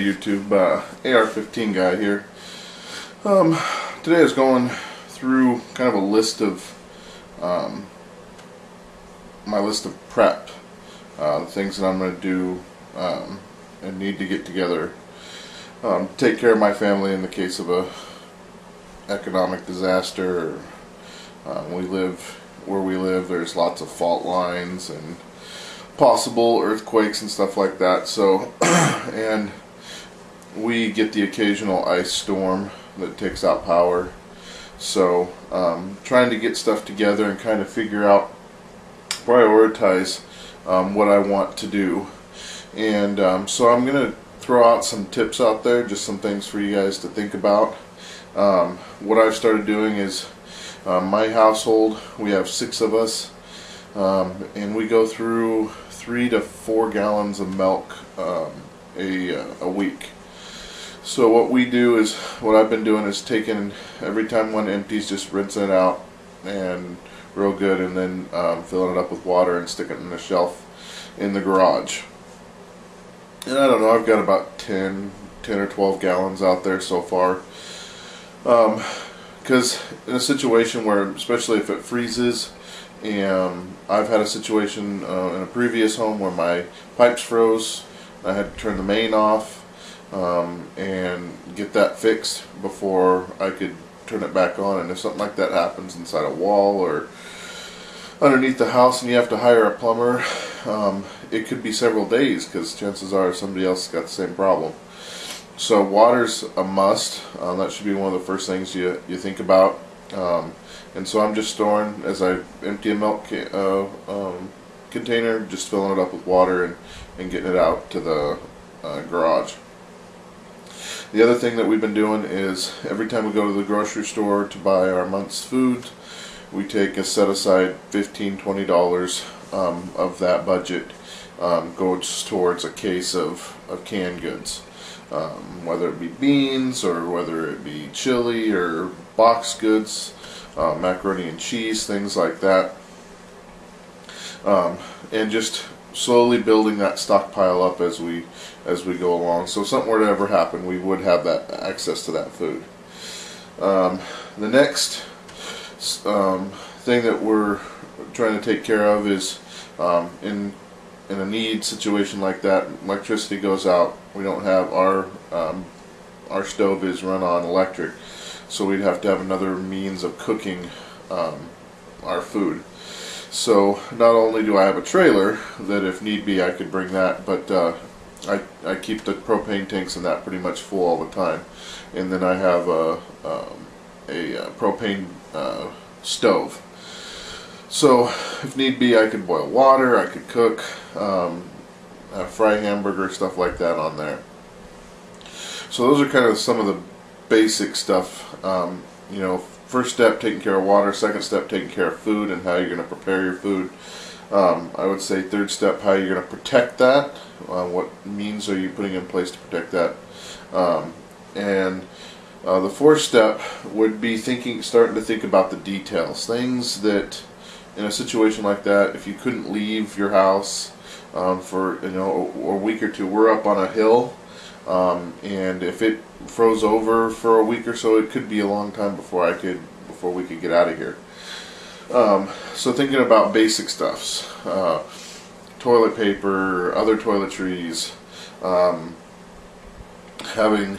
YouTube, AR-15 guy here. Today I was going through kind of a list of my list of prep, things that I'm going to do and need to get together to take care of my family in the case of a economic disaster. We live where we live. There's lots of fault lines and possible earthquakes and stuff like that. So, and we get the occasional ice storm that takes out power. So, trying to get stuff together and kind of figure out, prioritize what I want to do. And so I'm going to throw out some tips out there, just some things for you guys to think about. What I've started doing is, my household, we have 6 of us, and we go through 3 to 4 gallons of milk a week. So what we do is, what I've been doing is taking, every time one empties, just rinsing it out and real good, and then filling it up with water and sticking it in the shelf in the garage. And I don't know, I've got about 10 or 12 gallons out there so far. Because in a situation where, especially if it freezes, and I've had a situation in a previous home where my pipes froze, I had to turn the main off and get that fixed before I could turn it back on. And if something like that happens inside a wall or underneath the house and you have to hire a plumber, it could be several days, because chances are somebody else has got the same problem. So water's a must. That should be one of the first things you think about. And so I'm just storing, as I empty a milk container, just filling it up with water and getting it out to the garage. The other thing that we've been doing is, every time we go to the grocery store to buy our month's food, we take a set aside $15–20 of that budget goes towards a case of canned goods. Whether it be beans, or whether it be chili, or box goods, macaroni and cheese, things like that, and just slowly building that stockpile up as we go along. So if something were to ever happen, we would have that access to that food. The next thing that we're trying to take care of is, in a need situation like that, electricity goes out. We don't have our stove is run on electric, so we'd have to have another means of cooking our food. So not only do I have a trailer that if need be I could bring that, but I keep the propane tanks in that pretty much full all the time, and then I have a propane stove. So if need be, I could boil water, I could cook, fry hamburger, stuff like that on there. So those are kind of some of the basic stuff. You know, first step, taking care of water. Second step, taking care of food and how you're going to prepare your food. I would say third step, how you're going to protect that. What means are you putting in place to protect that? And the fourth step would be starting to think about the details. Things that, in a situation like that, if you couldn't leave your house for a week or two, we're up on a hill, and if it froze over for a week or so, it could be a long time before we could get out of here. So thinking about basic stuffs, toilet paper, other toiletries, having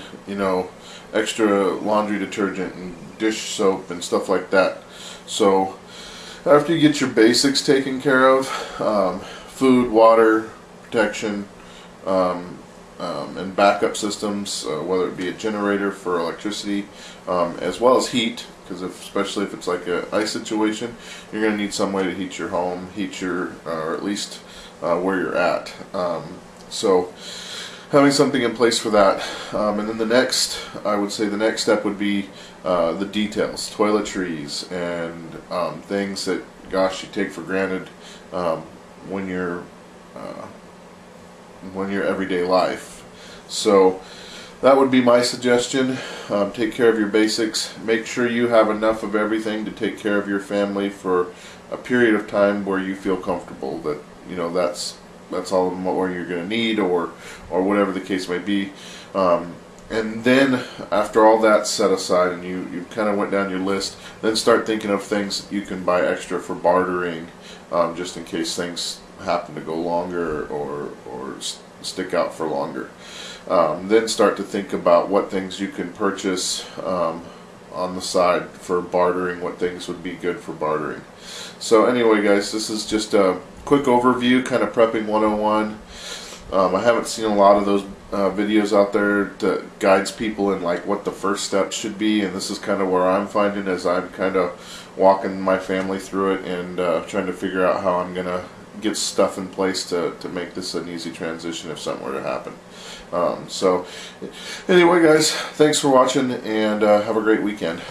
extra laundry detergent and dish soap and stuff like that. So after you get your basics taken care of, food, water, protection, and backup systems, whether it be a generator for electricity, as well as heat, because especially if it's like an ice situation, you're going to need some way to heat your home, or at least where you're at. So having something in place for that. And then I would say the next step would be the details, toiletries, and things that, gosh, you take for granted when you're everyday life. So that would be my suggestion. Take care of your basics. Make sure you have enough of everything to take care of your family for a period of time where you feel comfortable that that's all more you're going to need, or whatever the case may be. And then after all that's set aside and you kind of went down your list, then start thinking of things that you can buy extra for bartering, just in case things happen to go longer or stick out for longer. Then start to think about what things you can purchase on the side for bartering, what things would be good for bartering. So anyway guys, this is just a quick overview, kind of prepping 101. I haven't seen a lot of those videos out there that guides people in like what the first steps should be, and this is kind of where I'm finding as I'm kind of walking my family through it and trying to figure out how I'm gonna get stuff in place to make this an easy transition if something were to happen. So anyway guys, thanks for watching, and have a great weekend.